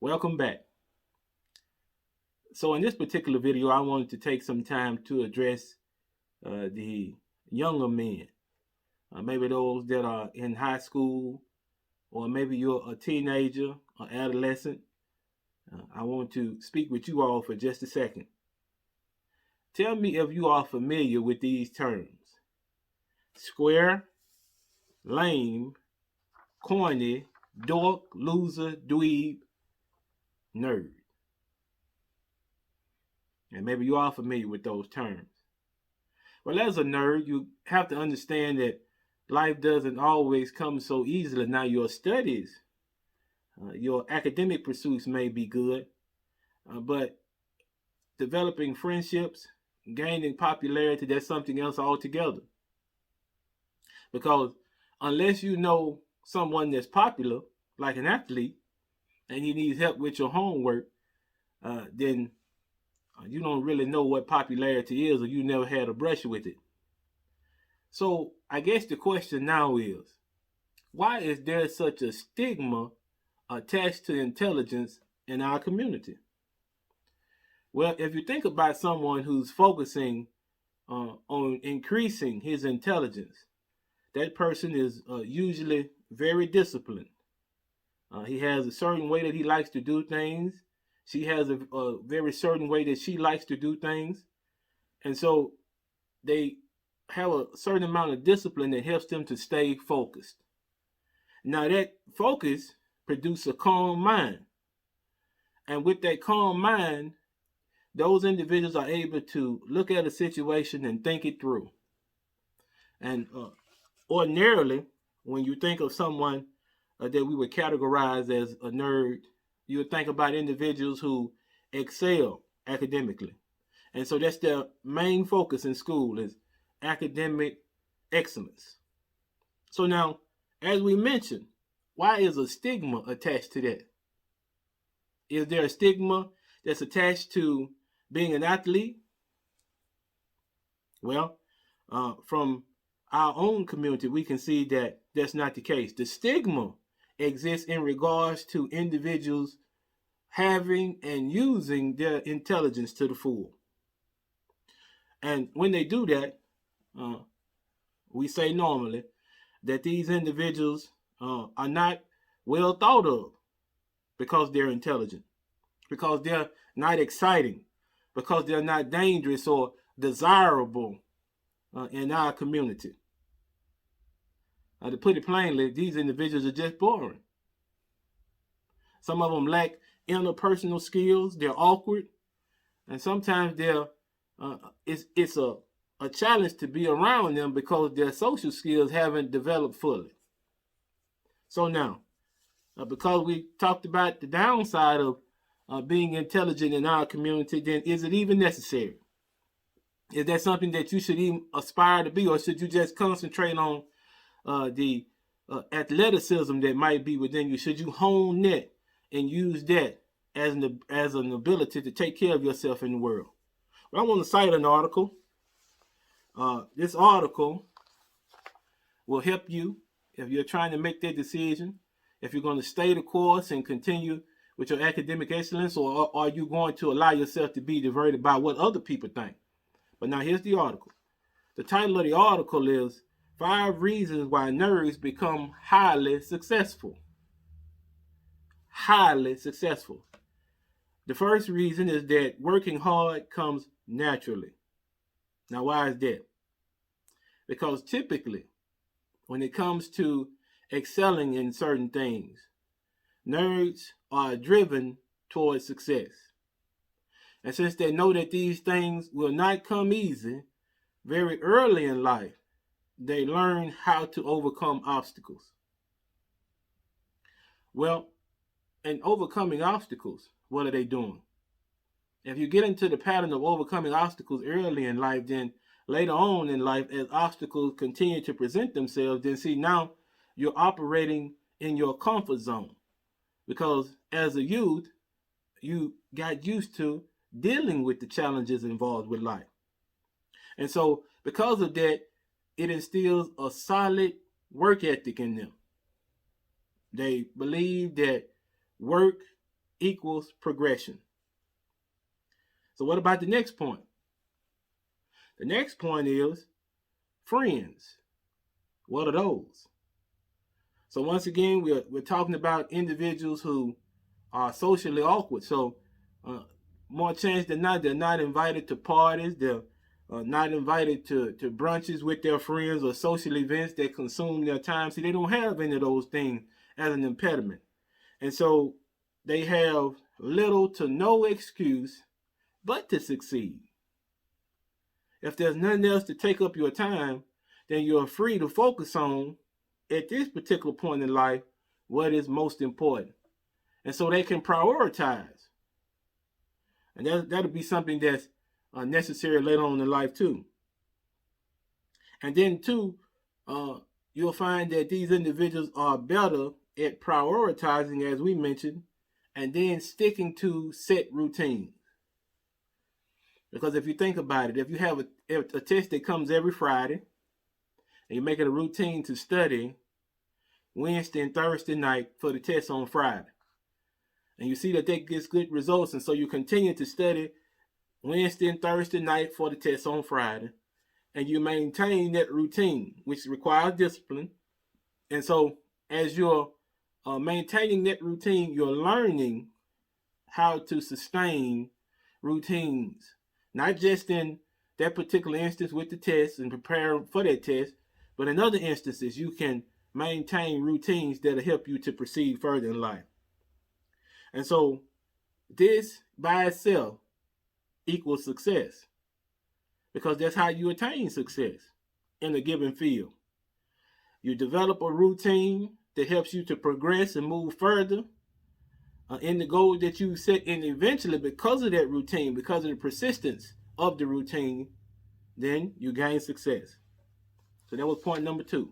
Welcome back. So in this particular video, I wanted to take some time to address the younger men, maybe those that are in high school, or maybe you're a teenager or adolescent. I want to speak with you all for just a second. Tell me if you are familiar with these terms: square, lame, corny, dork, loser, dweeb, nerd. And maybe you are familiar with those terms. Well, as a nerd, you have to understand that life doesn't always come so easily. Now, your studies, your academic pursuits may be good, but developing friendships, gaining popularity, that's something else altogether. Because unless you know someone that's popular, like an athlete, and he needs help with your homework, then you don't really know what popularity is, or you never had a brush with it. So I guess the question now is, why is there such a stigma attached to intelligence in our community? Well, if you think about someone who's focusing on increasing his intelligence, that person is usually very disciplined. He has a certain way that he likes to do things. She has a very certain way that she likes to do things. And so they have a certain amount of discipline that helps them to stay focused. Now that focus produces a calm mind. And with that calm mind, those individuals are able to look at a situation and think it through. And ordinarily, when you think of someone that we would categorize as a nerd, you would think about individuals who excel academically. And so that's their main focus in school, is academic excellence. So now, as we mentioned, why is a stigma attached to that? Is there a stigma that's attached to being an athlete? Well, from our own community, we can see that that's not the case. The stigma exists in regards to individuals having and using their intelligence to the full. And when they do that, we say normally that these individuals are not well thought of because they're intelligent, because they're not exciting, because they're not dangerous or desirable in our community. To put it plainly, these individuals are just boring. Some of them lack interpersonal skills. They're awkward, and sometimes it's a challenge to be around them because their social skills haven't developed fully. So now, because we talked about the downside of being intelligent in our community, then is it even necessary? Is that something that you should even aspire to be, or should you just concentrate on the athleticism that might be within you? Should you hone that and use that as an ability to take care of yourself in the world? Well, I want to cite an article. This article will help you if you're trying to make that decision, if you're going to stay the course and continue with your academic excellence, or are you going to allow yourself to be diverted by what other people think? But now here's the article. The title of the article is 5 Reasons Why Nerds Become Highly Successful. Highly successful. The first reason is that working hard comes naturally. Now, why is that? Because typically, when it comes to excelling in certain things, nerds are driven towards success. And since they know that these things will not come easy, very early in life, they learn how to overcome obstacles. Well, in overcoming obstacles, what are they doing? If you get into the pattern of overcoming obstacles early in life, then later on in life, as obstacles continue to present themselves, then see, now you're operating in your comfort zone. Because as a youth, you got used to dealing with the challenges involved with life. And so because of that, it instills a solid work ethic in them. They believe that work equals progression. So what about the next point? The next point is friends. What are those? So once again, we're talking about individuals who are socially awkward. So uh, more chance than not, they're not invited to parties. They're not invited to brunches with their friends or social events that consume their time. See, they don't have any of those things as an impediment. And so they have little to no excuse but to succeed. If there's nothing else to take up your time, then you're free to focus on, at this particular point in life, what is most important. And so they can prioritize. And that'll be something that's necessary later on in life too. And then too, you'll find that these individuals are better at prioritizing, as we mentioned, and then sticking to set routines. Because if you think about it, if you have a test that comes every Friday, and you make it a routine to study Wednesday and Thursday night for the test on Friday, and you see that gets good results, and so you continue to study Wednesday and Thursday night for the test on Friday, and you maintain that routine, which requires discipline. And so as you're maintaining that routine, you're learning how to sustain routines, not just in that particular instance with the test and prepare for that test, but in other instances, you can maintain routines that'll help you to proceed further in life. And so this by itself equals success, because that's how you attain success in a given field. You develop a routine that helps you to progress and move further in the goal that you set, and eventually, because of that routine, because of the persistence of the routine, then you gain success. So that was point number 2.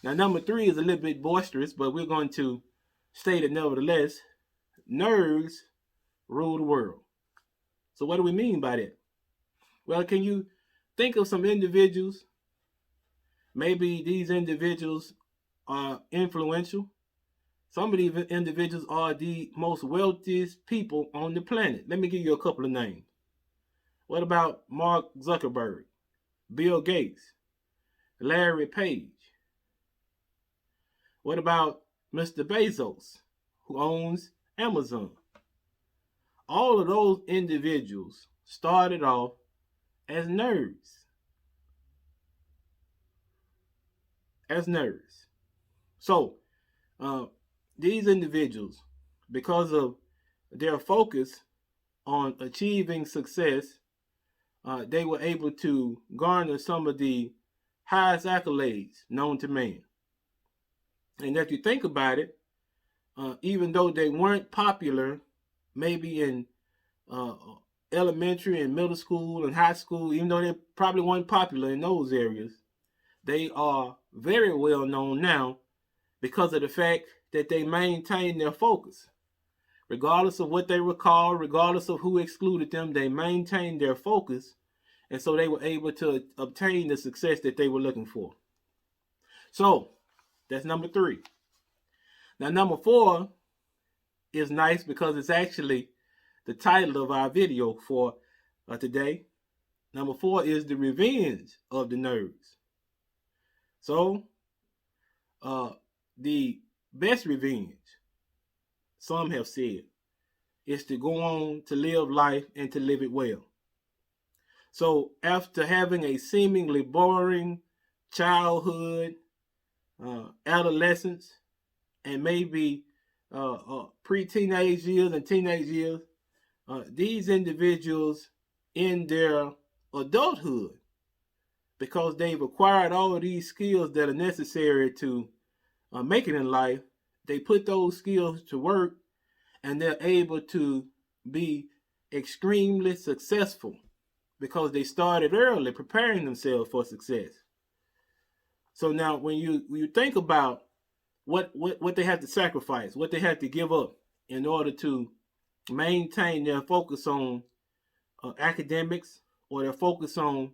Now, number 3 is a little bit boisterous, but we're going to state it nevertheless. Nerves rule the world. So what do we mean by that? Well, can you think of some individuals? Maybe these individuals are influential. Some of these individuals are the most wealthiest people on the planet. Let me give you a couple of names. What about Mark Zuckerberg, Bill Gates, Larry Page? What about Mr. Bezos, who owns Amazon? All of those individuals started off as nerds. So, these individuals, because of their focus on achieving success, they were able to garner some of the highest accolades known to man. And if you think about it, even though they weren't popular, maybe in elementary and middle school and high school, even though they probably weren't popular in those areas, they are very well known now because of the fact that they maintained their focus. Regardless of what they were called, regardless of who excluded them, they maintained their focus, and so they were able to obtain the success that they were looking for. So that's number 3. Now, number 4 is nice because it's actually the title of our video for today. Number 4 is the revenge of the nerds. So, the best revenge, some have said, is to go on to live life and to live it well. So, after having a seemingly boring childhood, adolescence, and maybe pre-teenage years and teenage years, these individuals in their adulthood, because they've acquired all of these skills that are necessary to make it in life, they put those skills to work, and they're able to be extremely successful because they started early preparing themselves for success. So now when you think about what they have to sacrifice, what they have to give up in order to maintain their focus on academics, or their focus on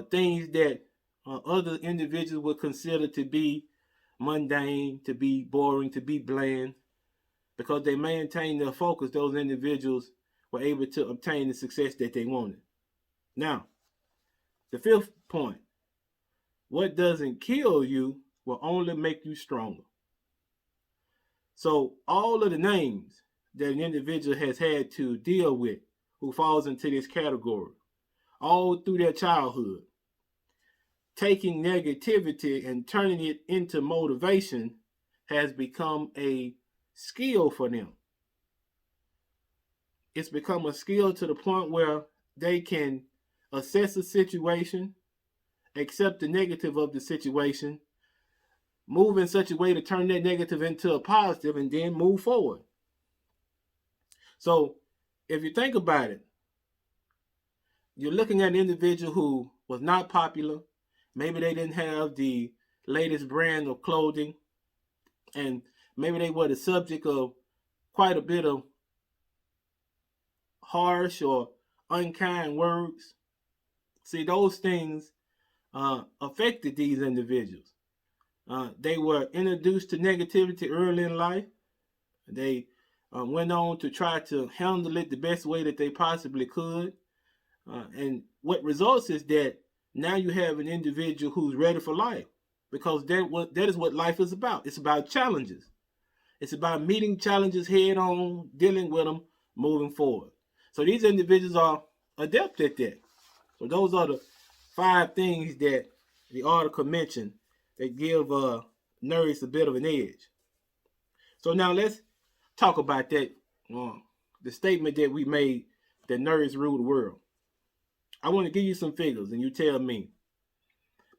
things that other individuals would consider to be mundane, to be boring, to be bland, because they maintained their focus, those individuals were able to obtain the success that they wanted. Now, the fifth point, what doesn't kill you will only make you stronger. So all of the names that an individual has had to deal with who falls into this category, all through their childhood, taking negativity and turning it into motivation has become a skill for them. It's become a skill to the point where they can assess a situation, accept the negative of the situation, move in such a way to turn that negative into a positive, and then move forward. So if you think about it, you're looking at an individual who was not popular. Maybe they didn't have the latest brand of clothing, and maybe they were the subject of quite a bit of harsh or unkind words. See, those things affected these individuals. They were introduced to negativity early in life. They went on to try to handle it the best way that they possibly could. And what results is that now you have an individual who's ready for life, because that is what life is about. It's about challenges. It's about meeting challenges head on, dealing with them, moving forward. So these individuals are adept at that. So those are the 5 things that the article mentioned that give nerds a bit of an edge. So now let's talk about that, the statement that we made that nerds rule the world. I want to give you some figures, and you tell me,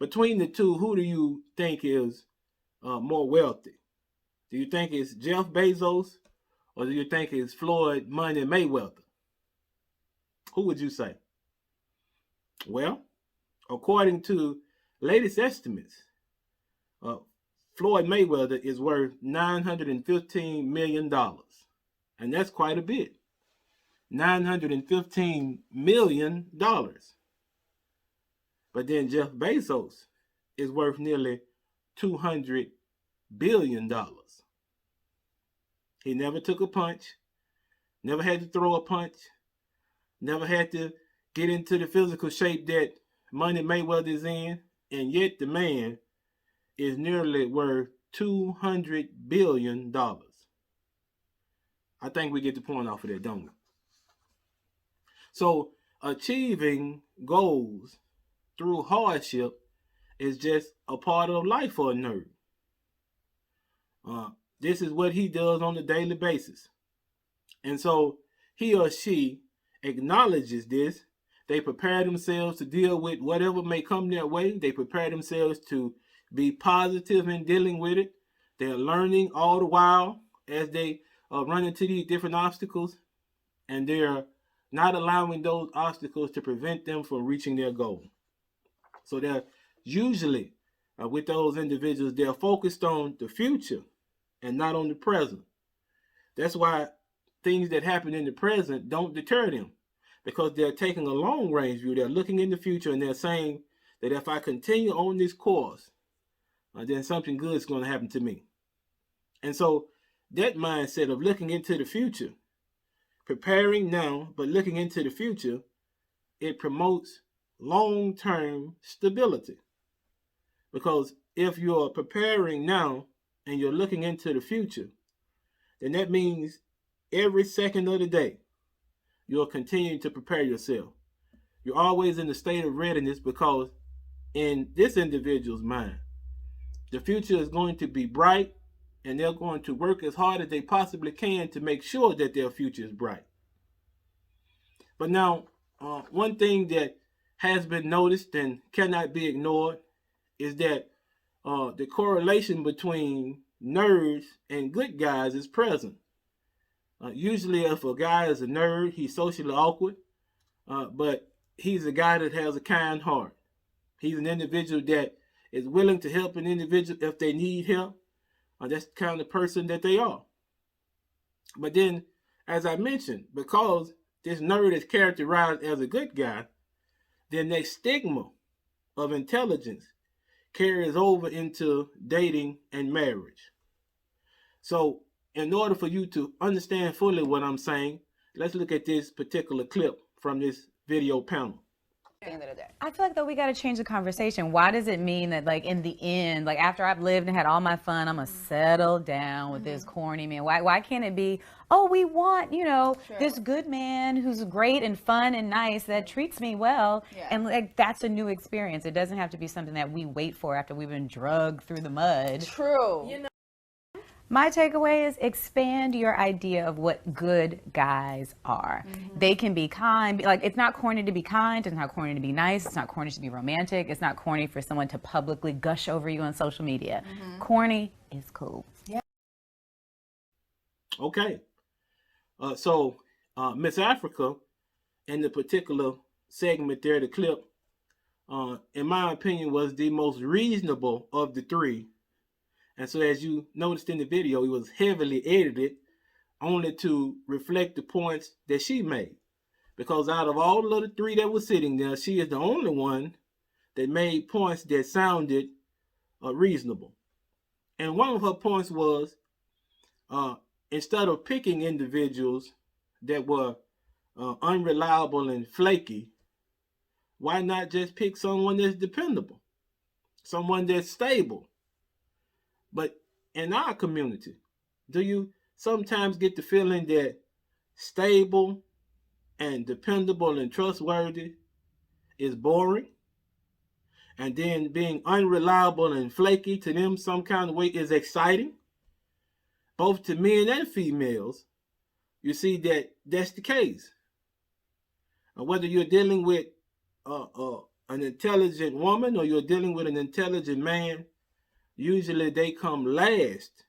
between the two, who do you think is more wealthy? Do you think it's Jeff Bezos, or do you think it's Floyd Money Mayweather? Who would you say? Well, according to latest estimates, Floyd Mayweather is worth $915 million. And that's quite a bit. $915 million. But then Jeff Bezos is worth nearly $200 billion. He never took a punch, never had to throw a punch, never had to get into the physical shape that Money Mayweather is in, and yet the man is nearly worth $200 billion. I think we get the point off of that, don't we? So achieving goals through hardship is just a part of life for a nerd. This is what he does on a daily basis. And so he or she acknowledges this. They prepare themselves to deal with whatever may come their way. They prepare themselves to be positive in dealing with it. They're learning all the while as they run into these different obstacles, and they're not allowing those obstacles to prevent them from reaching their goal. So they're usually, with those individuals, they're focused on the future and not on the present. That's why things that happen in the present don't deter them, because they're taking a long range view. They're looking in the future, and they're saying that if I continue on this course, then something good is going to happen to me. And so that mindset of looking into the future, preparing now, but looking into the future, it promotes long-term stability. Because if you're preparing now and you're looking into the future, then that means every second of the day, you're continuing to prepare yourself. You're always in a state of readiness, because in this individual's mind, the future is going to be bright, and they're going to work as hard as they possibly can to make sure that their future is bright. But now, one thing that has been noticed and cannot be ignored is that the correlation between nerds and good guys is present. Usually, if a guy is a nerd, he's socially awkward, but he's a guy that has a kind heart. He's an individual that is willing to help an individual if they need help. That's the kind of person that they are. But then, as I mentioned, because this nerd is characterized as a good guy, then that stigma of intelligence carries over into dating and marriage. So in order for you to understand fully what I'm saying, let's look at this particular clip from this video panel. I feel like though we got to change the conversation. Why does it mean that like in the end, like after I've lived and had all my fun, I'm gonna settle down with this corny man? Why can't it be, oh, we want, this good man who's great and fun and nice that treats me well, and like that's a new experience. It doesn't have to be something that we wait for after we've been drugged through the mud. True. My takeaway is expand your idea of what good guys are. They can be kind. Like, it's not corny to be kind. It's not corny to be nice. It's not corny to be romantic. It's not corny for someone to publicly gush over you on social media. Corny is cool. Yeah. Okay. So Miss Africa, in the particular segment there, the clip, in my opinion, was the most reasonable of the three. And so as you noticed in the video, it was heavily edited only to reflect the points that she made. Because out of all of the three that were sitting there, she is the only one that made points that sounded reasonable. And one of her points was, instead of picking individuals that were unreliable and flaky, why not just pick someone that's dependable, someone that's stable? But in our community, do you sometimes get the feeling that stable and dependable and trustworthy is boring? And then being unreliable and flaky to them some kind of way is exciting? Both to men and females, you see that that's the case. Whether you're dealing with an intelligent woman or you're dealing with an intelligent man, usually they come last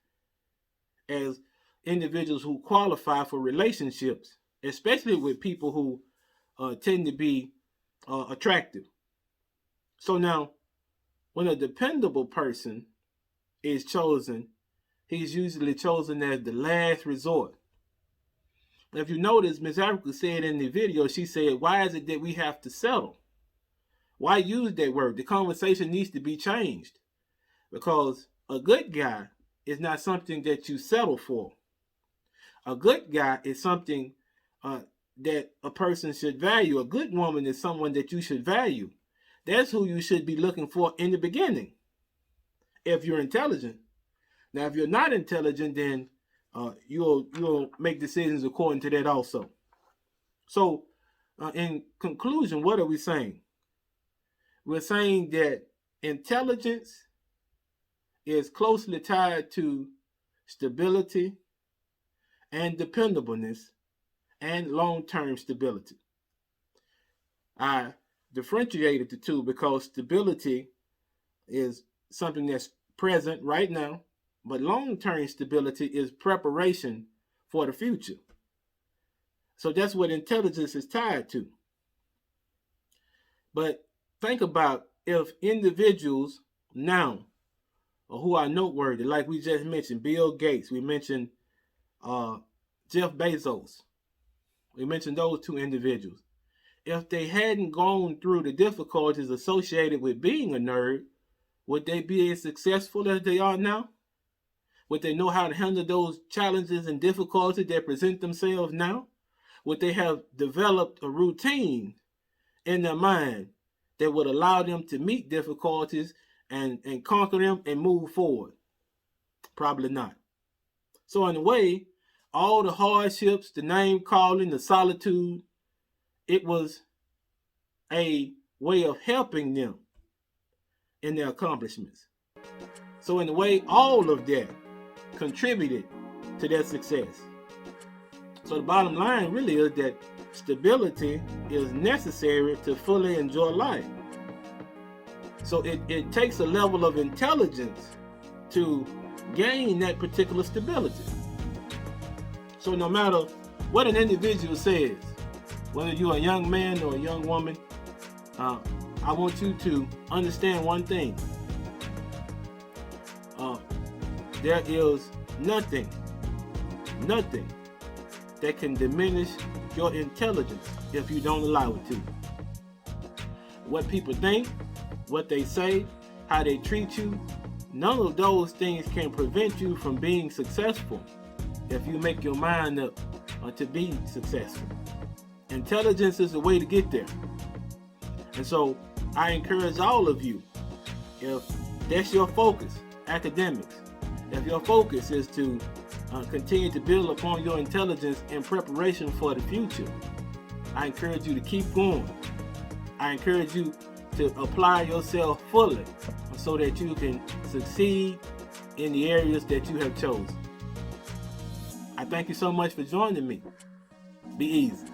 as individuals who qualify for relationships, especially with people who tend to be attractive. So now, when a dependable person is chosen, he's usually chosen as the last resort. If you notice, Ms. Africa said in the video, she said, why is it that we have to settle? Why use that word? The conversation needs to be changed. Because a good guy is not something that you settle for. A good guy is something that a person should value. A good woman is someone that you should value. That's who you should be looking for in the beginning, if you're intelligent. Now, if you're not intelligent, then you'll make decisions according to that also. So, in conclusion, what are we saying? We're saying that intelligence is closely tied to stability and dependableness and long-term stability. I differentiated the two because stability is something that's present right now, but long-term stability is preparation for the future. So that's what intelligence is tied to. But think about if individuals now who are noteworthy, like we just mentioned, Bill Gates, we mentioned Jeff Bezos, we mentioned those two individuals. If they hadn't gone through the difficulties associated with being a nerd, would they be as successful as they are now? Would they know how to handle those challenges and difficulties that present themselves now? Would they have developed a routine in their mind that would allow them to meet difficulties and conquer them and move forward? Probably not. So in a way, all the hardships, the name calling, the solitude, it was a way of helping them in their accomplishments. So in a way, all of that contributed to their success. So the bottom line really is that stability is necessary to fully enjoy life. So it takes a level of intelligence to gain that particular stability. So no matter what an individual says, whether you're a young man or a young woman, I want you to understand one thing. There is nothing that can diminish your intelligence if you don't allow it to. What people think, what they say, how they treat you, none of those things can prevent you from being successful. if you make your mind up to be successful. Intelligence is the way to get there. And so I encourage all of you, if that's your focus, academics, if your focus is to continue to build upon your intelligence in preparation for the future, I encourage you to keep going. I encourage you to apply yourself fully so that you can succeed in the areas that you have chosen. I thank you so much for joining me. Be easy.